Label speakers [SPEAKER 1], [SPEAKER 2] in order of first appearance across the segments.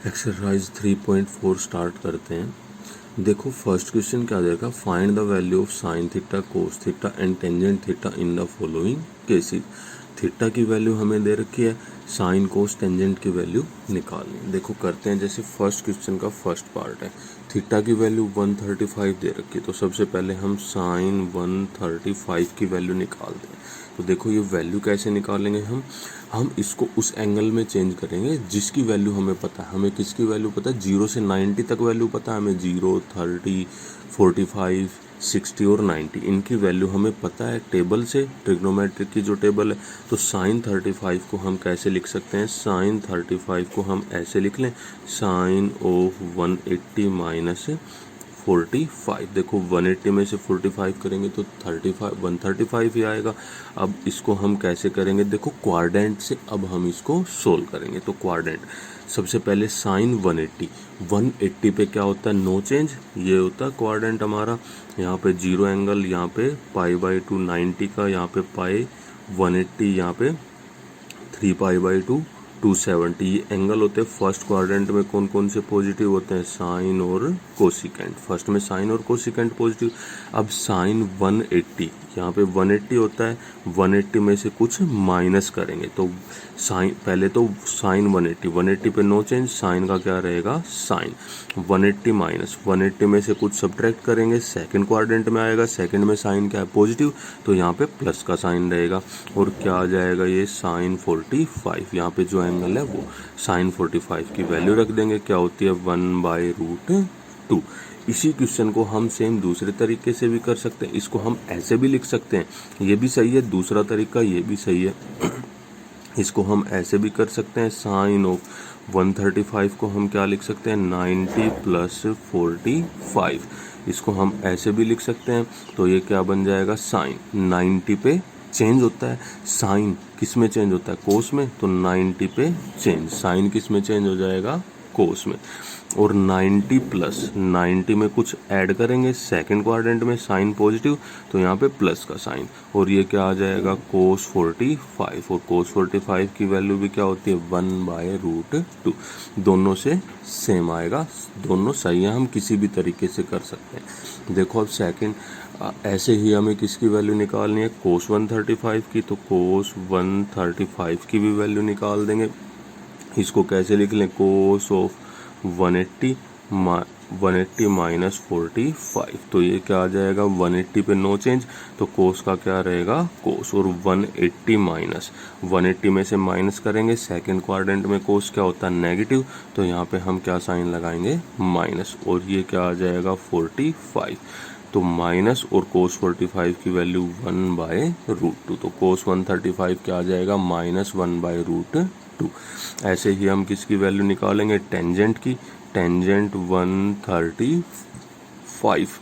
[SPEAKER 1] Exercise 3.4 start करते हैं। देखो फर्स्ट क्वेश्चन क्या देगा, find the value of sine theta cos theta and tangent theta in the following cases. Theta की value हमें दे रखी है, साइन कोस टेंजेंट की वैल्यू निकालनी। देखो करते हैं, जैसे फर्स्ट क्वेश्चन का फर्स्ट पार्ट है, थीटा की वैल्यू 135 दे रखी है, तो सबसे पहले हम साइन 135 की वैल्यू निकालते हैं। तो देखो ये वैल्यू कैसे निकालेंगे, हम इसको उस एंगल में चेंज करेंगे जिसकी वैल्यू हमें पता है। हमें किसकी वैल्यू पता है, 0 से 90 तक वैल्यू पता है हमें, 0, 30, 45, 60 और 90 इनकी वैल्यू हमें पता है टेबल से, ट्रिग्नोमेट्रिक की जो टेबल है। तो साइन 35 को हम कैसे लिख सकते हैं, साइन 35 को हम ऐसे लिख लें, साइन ऑफ 180 माइनस 45। देखो 180 में से 45 करेंगे तो 135 ही आएगा। अब इसको हम कैसे करेंगे, देखो क्वाड्रेंट से अब हम इसको सोल्व करेंगे। तो क्वाड्रेंट सबसे पहले साइन 180 पे क्या होता है, नो चेंज, ये होता है क्वाड्रेंट हमारा। यहाँ पे 0 एंगल, यहाँ पे π/2 90 का, यहाँ पे पाई 180, यहाँ पे 3π/2 270। ये एंगल होते हैं फर्स्ट क्वाड्रेंट में। कौन कौन से पॉजिटिव होते हैं, साइन और कोसिकेंट। फर्स्ट में साइन और कोसिकेंट पॉजिटिव। अब साइन 180, यहाँ पे 180 होता है, 180 में से कुछ माइनस करेंगे तो साइन, पहले तो साइन 180 पे नो चेंज, साइन का क्या रहेगा, साइन 180 माइनस 180 में से कुछ सब्ट्रैक्ट करेंगे, सेकंड क्वाड्रेंट में आएगा। सेकंड में साइन क्या है, पॉजिटिव, तो यहाँ पे प्लस का साइन रहेगा। और क्या आ जाएगा, ये साइन 45, यहाँ पे जो एंगल है वो साइन 45 की वैल्यू रख देंगे, क्या होती है 1/√2। इसी क्वेश्चन को हम सेम दूसरे तरीके से भी कर सकते हैं, इसको हम ऐसे भी लिख सकते हैं, ये भी सही है, दूसरा तरीका ये भी सही है। इसको हम ऐसे भी कर सकते हैं, साइन ऑफ 135 को हम क्या लिख सकते हैं, 90 प्लस 45। इसको हम ऐसे भी लिख सकते हैं, तो ये क्या बन जाएगा, साइन 90 पे चेंज होता है, साइन किस में चेंज होता है, कोस में, तो 90 पे चेंज, साइन किस में चेंज हो जाएगा, कोस में। और 90 प्लस 90 में कुछ ऐड करेंगे, सेकंड क्वाड्रेंट में साइन पॉजिटिव, तो यहाँ पे प्लस का साइन, और ये क्या आ जाएगा, कोस 45। और कोस 45 की वैल्यू भी क्या होती है, 1/√2। दोनों से सेम आएगा, दोनों सही है, हम किसी भी तरीके से कर सकते हैं। देखो अब सेकंड, ऐसे ही हमें किसकी वैल्यू निकालनी है, कोस 135 की, तो कोस 135 की भी वैल्यू निकाल देंगे। इसको कैसे लिख लें, कोस ऑफ 180 माइनस 45, तो ये क्या आ जाएगा, 180 पे नो चेंज, तो कोस का क्या रहेगा, कोस, और 180 माइनस 180 में से माइनस करेंगे, सेकंड क्वाड्रेंट में कोस क्या होता है, नेगेटिव, तो यहाँ पे हम क्या साइन लगाएंगे, माइनस, और ये क्या आ जाएगा 45। तो माइनस और कोस 45 की वैल्यू 1/√2, तो कोस 135 क्या आ जाएगा, -1/√2। ऐसे ही हम किसकी वैल्यू निकालेंगे, टेंजेंट की, टेंजेंट 135,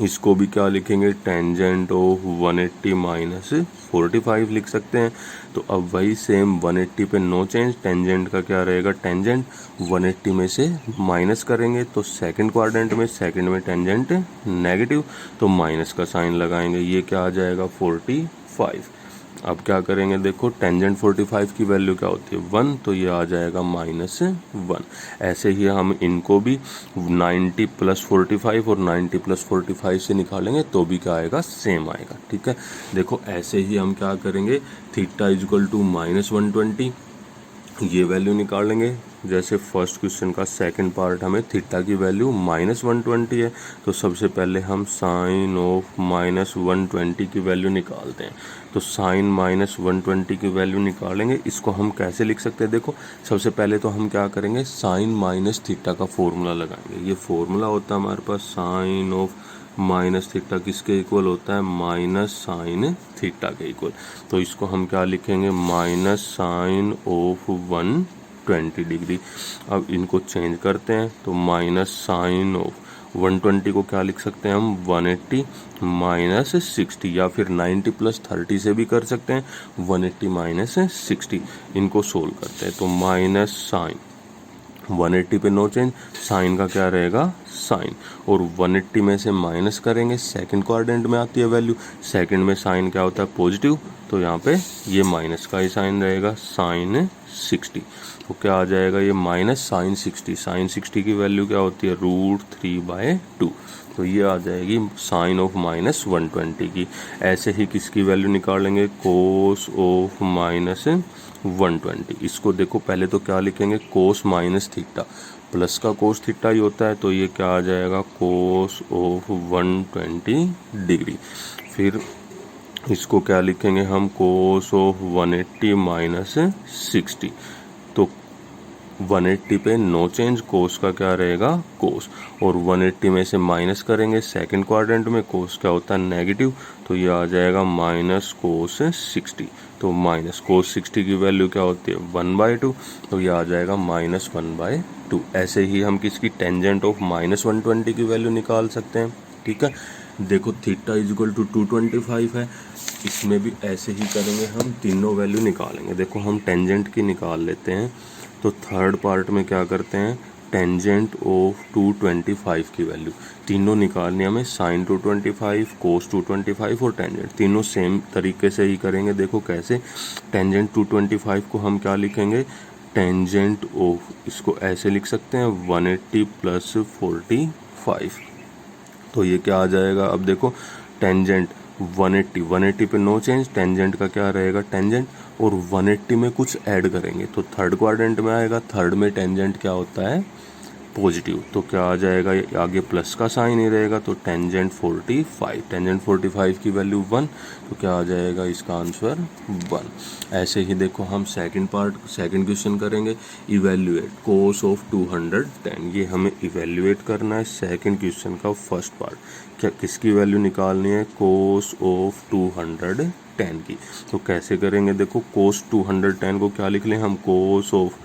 [SPEAKER 1] इसको भी क्या लिखेंगे, टेंजेंट ऑफ 180 माइनस 45 लिख सकते हैं। तो अब वही सेम 180 पे नो चेंज, टेंजेंट का क्या रहेगा, टेंजेंट 180 में से माइनस करेंगे, तो सेकंड क्वाड्रेंट में, सेकंड में टेंजेंट नेगेटिव, तो माइनस का साइन लगाएंगे, ये क्या आ जाएगा 45। अब क्या करेंगे, देखो टेंजेंट 45 की वैल्यू क्या होती है, 1, तो ये आ जाएगा -1। ऐसे ही हम इनको भी 90 प्लस 45 और 90 प्लस 45 से निकालेंगे तो भी क्या आएगा, सेम आएगा। ठीक है, देखो ऐसे ही हम क्या करेंगे, थीटा इजक्वल टू -120, ये वैल्यू निकाल लेंगे। जैसे फर्स्ट क्वेश्चन का सेकंड पार्ट हमें थीटा की वैल्यू -120 है, तो सबसे पहले हम साइन ऑफ -120 की वैल्यू निकालते हैं। तो साइन -120 की वैल्यू निकालेंगे, इसको हम कैसे लिख सकते हैं, देखो सबसे पहले तो हम क्या करेंगे, साइन माइनस थीटा का फॉर्मूला लगाएंगे। ये फॉर्मूला होता है हमारे पास, साइन ऑफ माइनस थीटा किसके इक्वल होता है, माइनस साइन थीटा के इक्वल। तो इसको हम क्या लिखेंगे, माइनस साइन ऑफ 120 डिग्री। अब इनको चेंज करते हैं, तो माइनस साइन ऑफ 120 को क्या लिख सकते हैं हम, 180 माइनस 60, या फिर 90 प्लस 30 से भी कर सकते हैं, 180 माइनस 60। इनको सोल्व करते हैं, तो माइनस साइन 180 पे नो चेंज, साइन का क्या रहेगा साइन, और 180 में से माइनस करेंगे, सेकंड क्वाड्रेंट में आती है वैल्यू, सेकंड में साइन क्या होता है पॉजिटिव, तो यहाँ पे ये माइनस का ही साइन रहेगा साइन 60। तो क्या आ जाएगा ये माइनस साइन 60, साइन 60 की वैल्यू क्या होती है √3/2, तो ये आ जाएगी साइन ऑफ माइनस 120 की। ऐसे ही किसकी वैल्यू निकालेंगे कोस ऑफ माइनस 120, इसको देखो पहले तो क्या लिखेंगे कोस माइनस थीटा, प्लस का कोस थीटा ही होता है, तो ये क्या आ जाएगा कोस ऑफ 120 डिग्री। फिर इसको क्या लिखेंगे हम कोस ऑफ 180 माइनस 60, तो 180 पे नो चेंज, कोस का क्या रहेगा कोस, और 180 में से माइनस करेंगे, सेकंड क्वाड्रेंट में कोस क्या होता है नेगेटिव, तो ये आ जाएगा माइनस कोस 60, तो माइनस कोस 60 की वैल्यू क्या होती है 1/2, तो ये आ जाएगा माइनस 1/2। ऐसे ही हम किसकी टेंजेंट ऑफ माइनस 120 की वैल्यू निकाल सकते हैं। ठीक है, देखो थीटा इजिकल टू 225 है, इसमें भी ऐसे ही करेंगे, हम तीनों वैल्यू निकालेंगे। देखो हम टेंजेंट की निकाल लेते हैं, तो थर्ड पार्ट में क्या करते हैं टेंजेंट ऑफ 225 की वैल्यू तीनों निकालनी हमें, साइन 225, कोस 225 और टेंजेंट तीनों सेम तरीके से ही करेंगे। देखो कैसे, टेंजेंट 225 को हम क्या लिखेंगे टेंजेंट ऑफ, इसको ऐसे लिख सकते हैं 180 प्लस 45, तो ये क्या आ जाएगा, अब देखो टेंजेंट 180 पे नो चेंज, टेंजेंट का क्या रहेगा टेंजेंट, और 180 में कुछ ऐड करेंगे तो थर्ड क्वाड्रेंट में आएगा, थर्ड में टेंजेंट क्या होता है पॉजिटिव, तो क्या आ जाएगा आगे प्लस का साइन ही रहेगा, तो टेंजेंट 45, टेंजेंट 45 की वैल्यू 1, तो क्या आ जाएगा इसका आंसर 1। ऐसे ही देखो हम सेकंड क्वेश्चन करेंगे, इवेल्युएट कोस ऑफ 210, ये हमें इवेल्युएट करना है सेकंड क्वेश्चन का फर्स्ट पार्ट, क्या किसकी वैल्यू निकालनी है कोस ऑफ 210 की, तो कैसे करेंगे देखो कोस 210 को क्या लिख लें हम कोस ऑफ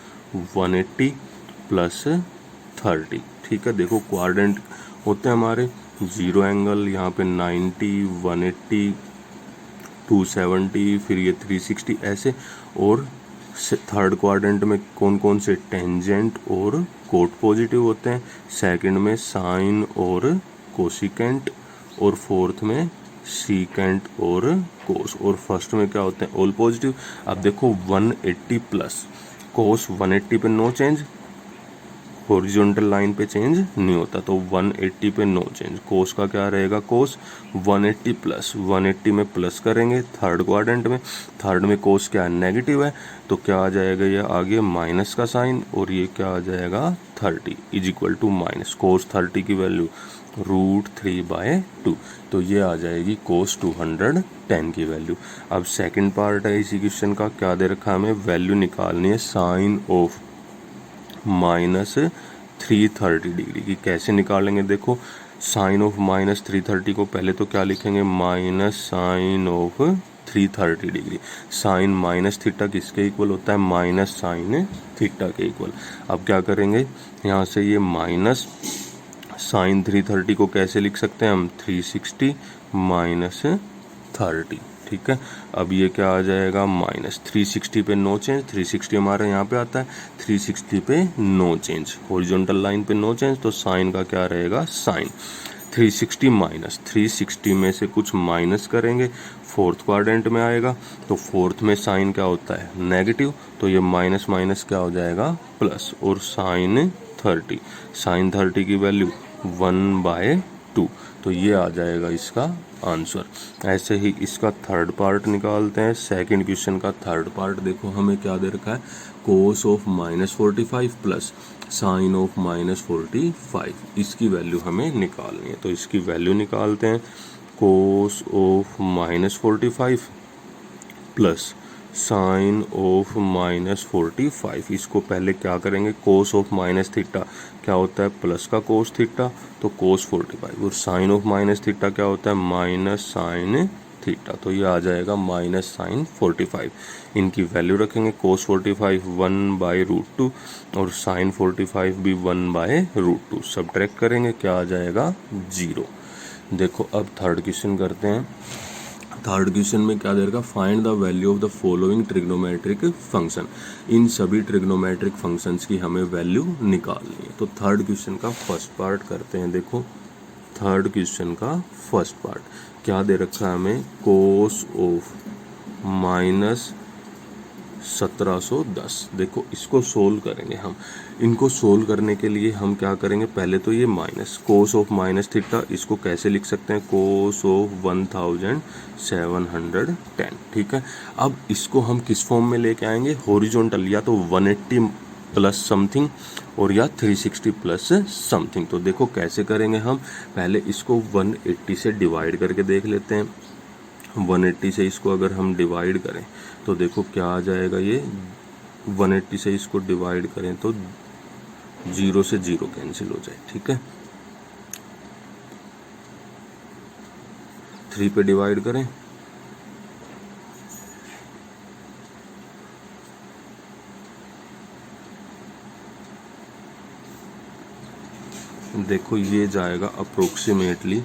[SPEAKER 1] 180 प्लस 30। ठीक है, देखो क्वाड्रेंट होते हैं हमारे 0 एंगल, यहाँ पे 90, 180, 270, फिर ये 360 ऐसे, और थर्ड क्वाड्रेंट में कौन कौन से टेंजेंट और कोट पॉजिटिव होते हैं, सेकंड में साइन और कोसिकेंट, और फोर्थ में सीकेंट और कोस, और फर्स्ट में क्या होते हैं ऑल पॉजिटिव। अब देखो 180 प्लस कोस, 180 पे नो चेंज, हॉरिजॉन्टल लाइन पे चेंज नहीं होता, तो 180 पे नो चेंज, कोस का क्या रहेगा कोस 180 प्लस, 180 में प्लस करेंगे थर्ड क्वाड्रेंट में, थर्ड में कोस क्या है नेगेटिव है, तो क्या आ जाएगा ये आगे माइनस का साइन, और ये क्या आ जाएगा 30 is equal to minus cos 30 की वैल्यू √3/2, तो ये आ जाएगी कोस 210 की वैल्यू। अब सेकंड पार्ट है इसी क्वेश्चन का, क्या दे रखा है हमें वैल्यू निकालनी है साइन ऑफ माइनस 330 डिग्री की। कैसे निकालेंगे देखो, साइन ऑफ माइनस 330 को पहले तो क्या लिखेंगे minus sine of 330 degree, sine minus theta किसके इक्वल होता है माइनस साइन थीटा के इक्वल। अब क्या करेंगे यहाँ से ये माइनस साइन 330 को कैसे लिख सकते हैं हम 360 माइनस 30। ठीक है, अब ये क्या आ जाएगा माइनस 360 पे नो चेंज, 360 हमारे यहाँ पे आता है, 360 पे नो चेंज, हॉरिजॉन्टल लाइन पे नो चेंज, तो साइन का क्या रहेगा साइन 360 माइनस 360 में से कुछ माइनस करेंगे, फोर्थ क्वाड्रेंट में आएगा, तो फोर्थ में साइन क्या होता है नेगेटिव, तो ये माइनस माइनस क्या हो जाएगा प्लस, और साइन 30 की वैल्यू 1/2, तो ये आ जाएगा इसका आंसर। ऐसे ही इसका थर्ड पार्ट निकालते हैं, सेकंड क्वेश्चन का थर्ड पार्ट देखो हमें क्या दे रखा है cos of -45 plus sign of -45, इसकी वैल्यू हमें निकालनी है, तो इसकी वैल्यू निकालते हैं cos of -45 plus sign of -45, इसको पहले क्या करेंगे कोस ऑफ माइनस थीटा क्या होता है प्लस का कोस थीटा, तो कोस 45, और साइन ऑफ माइनस थीटा क्या होता है माइनस साइन थीटा, तो ये आ जाएगा माइनस साइन 45। इनकी वैल्यू रखेंगे कोस 45 1/√2 और साइन 45 भी 1/√2, सब्ट्रैक्ट करेंगे क्या आ जाएगा 0। देखो अब थर्ड क्वेश्चन करते हैं। थर्ड क्वेश्चन में क्या दे रखा, find the value of the following trigonometric function. इन सभी ट्रिग्नोमेट्रिक फंक्शंस की हमें वैल्यू निकालनी है। तो थर्ड क्वेश्चन का फर्स्ट पार्ट करते हैं। देखो थर्ड क्वेश्चन का फर्स्ट पार्ट क्या दे रखा है हमें, कोस ऑफ -1710। देखो इसको सोल्व करेंगे हम। इनको सोल्व करने के लिए हम क्या करेंगे, पहले तो ये minus cos of minus theta, इसको कैसे लिख सकते हैं, कोस ऑफ 1710। ठीक है, अब इसको हम किस फॉर्म में लेके आएंगे, हॉरिजॉन्टल, या तो 180 प्लस समथिंग और या 360 प्लस समथिंग। तो देखो कैसे करेंगे हम, पहले इसको 180 से डिवाइड करके देख लेते हैं। 180 से इसको अगर हम डिवाइड करें तो देखो क्या आ जाएगा, ये 180 से इसको डिवाइड करें तो 0 से 0 कैंसिल हो जाए। ठीक है, 3 पे डिवाइड करें देखो ये जाएगा अप्रोक्सीमेटली,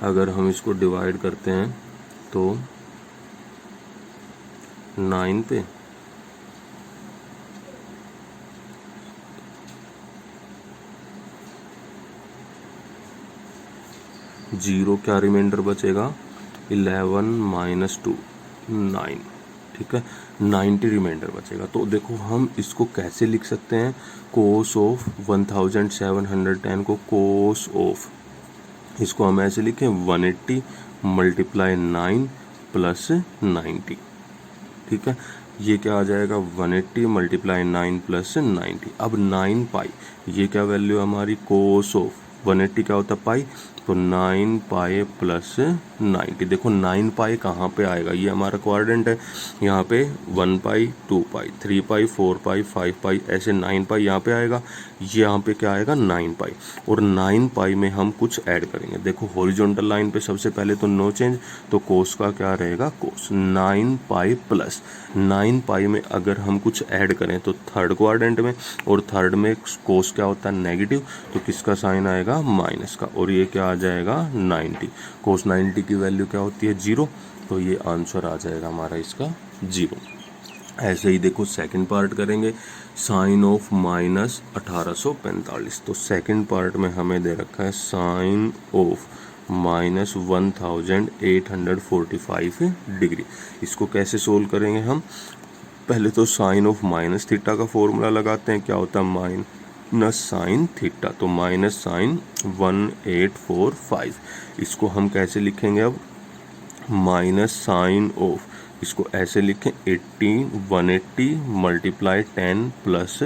[SPEAKER 1] अगर हम इसको डिवाइड करते हैं तो 9 पे, जीरो क्या रिमाइंडर बचेगा, 11 - 2 9। ठीक है, 90 रिमाइंडर बचेगा। तो देखो हम इसको कैसे लिख सकते हैं, कोस ऑफ 1710 को कोस ऑफ, इसको हम ऐसे लिखें 180 मल्टीप्लाई 9 प्लस 90। ठीक है, ये क्या आ जाएगा, 180 मल्टीप्लाई 9 प्लस 90। अब 9 पाई, ये क्या वैल्यू हमारी, कोस ऑफ 180 क्या होता है पाई, तो 9 पाई प्लस 90। देखो 9 पाई कहाँ पे आएगा, ये हमारा क्वाड्रेंट है, यहाँ पे 1 पाई 2 पाई 3 पाई 4 पाई 5 पाई ऐसे 9 पाई यहाँ पे आएगा, ये यहाँ पे क्या आएगा 9 पाई। और 9 पाई में हम कुछ ऐड करेंगे। देखो हॉरिजॉन्टल लाइन पे सबसे पहले तो नो चेंज, तो कोस का क्या रहेगा, कोस 9 पाई प्लस 9 पाई में अगर हम कुछ ऐड करें तो थर्ड क्वाड्रेंट में, और थर्ड में कोस क्या होता है नेगेटिव, तो किसका साइन आएगा, माइनस का, और ये क्या आ जाएगा 90। कोस 90 की वैल्यू क्या होती है 0, तो ये आंसर आ जाएगा हमारा इसका 0। ऐसे ही देखो सेकंड पार्ट करेंगे, साइन ऑफ -1845। तो सेकंड पार्ट में हमें दे रखा है साइन ऑफ -1845 डिग्री। इसको कैसे सोल्व करेंगे हम, पहले तो साइन ऑफ माइनस थीटा का फॉर्मूला लगाते हैं, क्या होता है माइनस साइन थीटा, तो माइनस साइन 1845। इसको हम कैसे लिखेंगे, अब माइनस साइन ऑफ, इसको ऐसे लिखें 180 मल्टीप्लाई 10 प्लस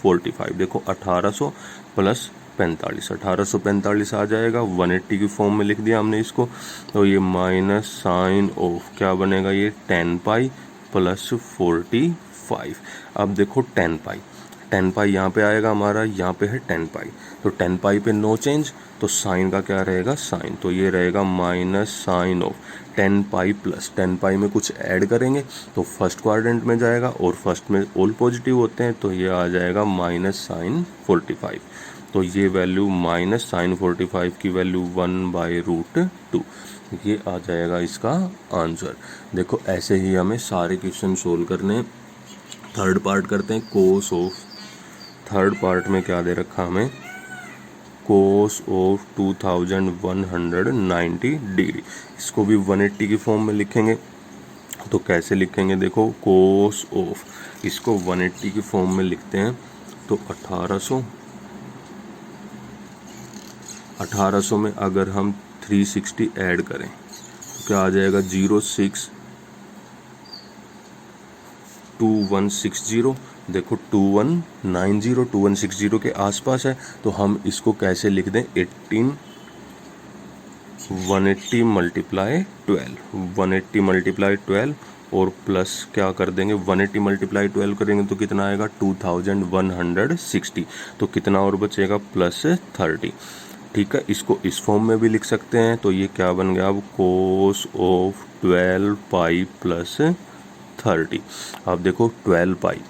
[SPEAKER 1] 45। देखो 1800 प्लस 45, 1845 आ जाएगा, 180 की फॉर्म में लिख दिया हमने इसको, तो ये माइनस साइन ऑफ क्या बनेगा, ये 10 पाई प्लस 45। अब देखो 10 पाई यहाँ पे आएगा हमारा, यहाँ पे है 10 पाई, तो 10 पाई पे नो चेंज, तो साइन का क्या रहेगा, साइन, तो ये रहेगा minus sine of 10 pi plus 10 pi में कुछ ऐड करेंगे तो फर्स्ट क्वाड्रेंट में जाएगा, और फर्स्ट में ऑल पॉजिटिव होते हैं, तो ये आ जाएगा माइनस साइन 45। तो ये वैल्यू माइनस साइन 45 की वैल्यू 1/√2, ये आ जाएगा इसका आंसर। देखो ऐसे ही हमें सारे क्वेश्चन सोल्व करने हैं। थर्ड पार्ट करते हैं, कोस ऑफ, थर्ड पार्ट में क्या दे रखा हमें, कोस ऑफ 2190 डिग्री। इसको भी 180 की फॉर्म में लिखेंगे, तो कैसे लिखेंगे, देखो कोस ऑफ, इसको 180 की फॉर्म में लिखते हैं, तो 1800 में अगर हम 360 ऐड करें तो क्या आ जाएगा, 062160। देखो 2190 2160 के आसपास है, तो हम इसको कैसे लिख दें, 180 मल्टीप्लाई 12 और प्लस क्या कर देंगे, 180 मल्टीप्लाई 12 करेंगे तो कितना आएगा 2160। तो कितना और बचेगा, प्लस 30। ठीक है, इसको इस फॉर्म में भी लिख सकते हैं, तो ये क्या बन गया अब, कोस ऑफ 12 पाई प्लस 30। अब देखो 12 पाई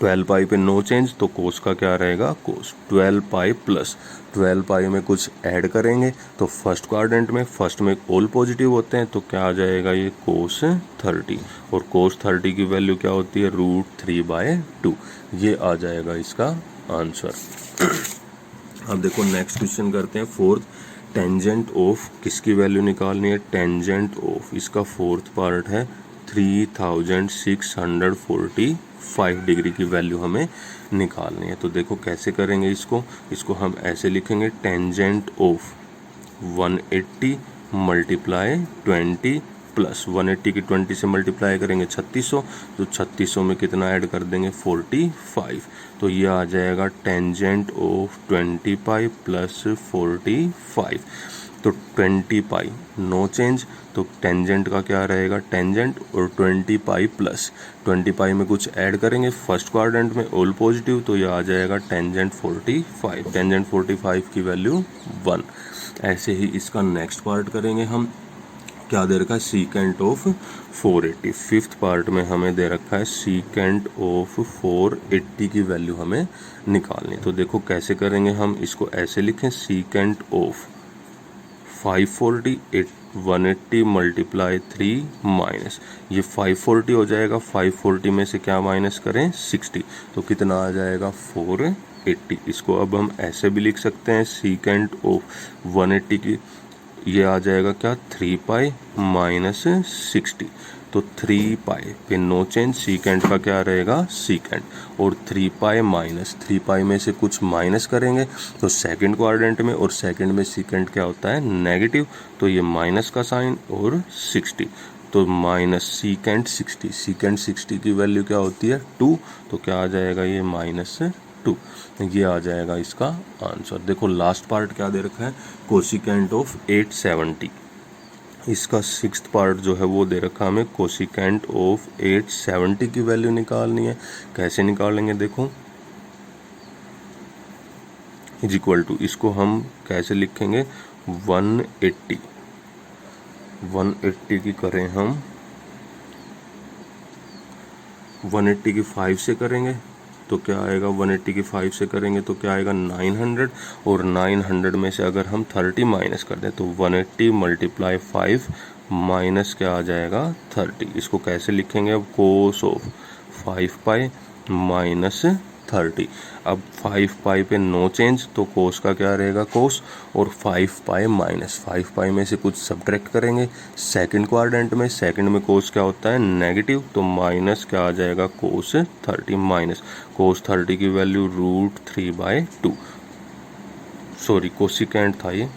[SPEAKER 1] 12 पाई पे नो चेंज, तो कोस का क्या रहेगा, कोस 12 पाई प्लस 12 पाई में कुछ ऐड करेंगे तो फर्स्ट क्वाड्रेंट में, फर्स्ट में ऑल पॉजिटिव होते हैं तो क्या आ जाएगा ये कोस 30, और कोस 30 की वैल्यू क्या होती है, √3/2। ये आ जाएगा इसका आंसर। अब देखो नेक्स्ट क्वेश्चन करते हैं फोर्थ। टेंजेंट ऑफ किसकी वैल्यू निकालनी है, टेंजेंट ऑफ, इसका फोर्थ पार्ट है 3645 डिग्री की वैल्यू हमें निकालनी है। तो देखो कैसे करेंगे इसको हम ऐसे लिखेंगे, टेंजेंट ऑफ 180 मल्टीप्लाई 20 प्लस 180 की 20 से मल्टीप्लाई करेंगे 3600, तो 3600 में कितना ऐड कर देंगे, 45। तो ये आ जाएगा टेंजेंट ऑफ 20 पाई प्लस 45। तो 20 पाई नो चेंज, तो टेंजेंट का क्या रहेगा, टेंजेंट और 20 पाई प्लस 20 पाई में कुछ ऐड करेंगे फर्स्ट क्वाड्रेंट में ऑल पॉजिटिव, तो ये आ जाएगा टेंजेंट 45। टेंजेंट 45 की वैल्यू 1। ऐसे ही इसका नेक्स्ट पार्ट करेंगे हम, क्या दे रखा है, सीकेंट ऑफ 480। फिफ्थ पार्ट में हमें दे रखा है सीकेंट ऑफ 480 की वैल्यू हमें निकालनी। तो देखो कैसे करेंगे हम इसको, ऐसे लिखें, सीकेंट ऑफ 540 180 मल्टीप्लाई 3 माइनस, ये 540 हो जाएगा, 540 में से क्या माइनस करें, 60, तो कितना आ जाएगा, 480। इसको अब हम ऐसे भी लिख सकते हैं, सीकेंट ऑफ 180 की ये आ जाएगा क्या, 3 पाई माइनस 60, तो 3 पाई पे नो चेंज, सीकेंट का क्या रहेगा, सीकेंट, और 3 पाई माइनस 3 पाई में से कुछ माइनस करेंगे तो सेकंड क्वाड्रेंट में, और सेकंड में सीकेंट क्या होता है, नेगेटिव, तो ये माइनस का साइन और 60, तो माइनस सीकेंट 60, सीकेंट 60 की वैल्यू क्या होती है, 2, तो क्या आ जाएगा ये -2। ये आ जाएगा इसका आंसर। देखो लास्ट पार्ट क्या दे रखा है, कोसिकेंट ऑफ 870। इसका सिक्स्थ पार्ट जो है वो दे रखा हमें, कोसिकेंट ऑफ 870 की वैल्यू निकालनी है। कैसे निकालेंगे, देखो इज इक्वल टू, इसको हम कैसे लिखेंगे, 180 की करें हम, 180 की 5 से करेंगे तो क्या आएगा, 180 की 5 से करेंगे तो क्या आएगा, 900, और 900 में से अगर हम 30 माइनस कर दें तो 180 मल्टीप्लाई 5 माइनस क्या आ जाएगा, 30। इसको कैसे लिखेंगे अब, कोस ऑफ 5 पाई माइनस 30। अब 5 पाई पे नो चेंज, तो कोस का क्या रहेगा, कोस, और 5 पाई माइनस 5 पाई में से कुछ सब्ट्रैक्ट करेंगे सेकंड क्वाड्रेंट में, सेकंड में कोस क्या होता है, नेगेटिव, तो माइनस क्या आ जाएगा, कोस 30 माइनस कोस 30 की वैल्यू √3/2। सॉरी कोसिकेंट था ये,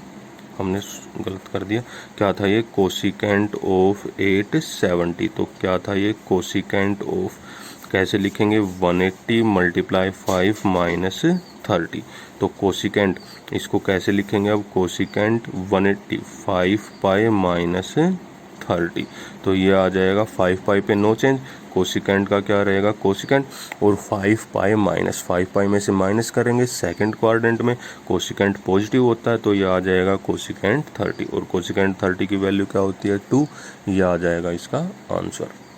[SPEAKER 1] हमने गलत कर दिया, क्या था ये, कोसिकेंट ऑफ 870। तो क्या था ये, कोसिकेंट ऑफ, कैसे लिखेंगे, 180 मल्टीप्लाई 5 माइनस 30। तो कोसिकेंट, इसको कैसे लिखेंगे अब, कोसिकेंट 180 5 पाई माइनस 30, तो ये आ जाएगा 5 पाई पे नो चेंज, कोसिकेंट का क्या रहेगा, कोसिकेंट, और 5 पाई माइनस 5 पाई में से माइनस करेंगे सेकंड क्वाड्रेंट में, कोसिकेंट पॉजिटिव होता है तो ये आ जाएगा कोसिकेंट 30, और कोसिकेंट 30 की वैल्यू क्या होती है, 2। ये आ जाएगा इसका आंसर।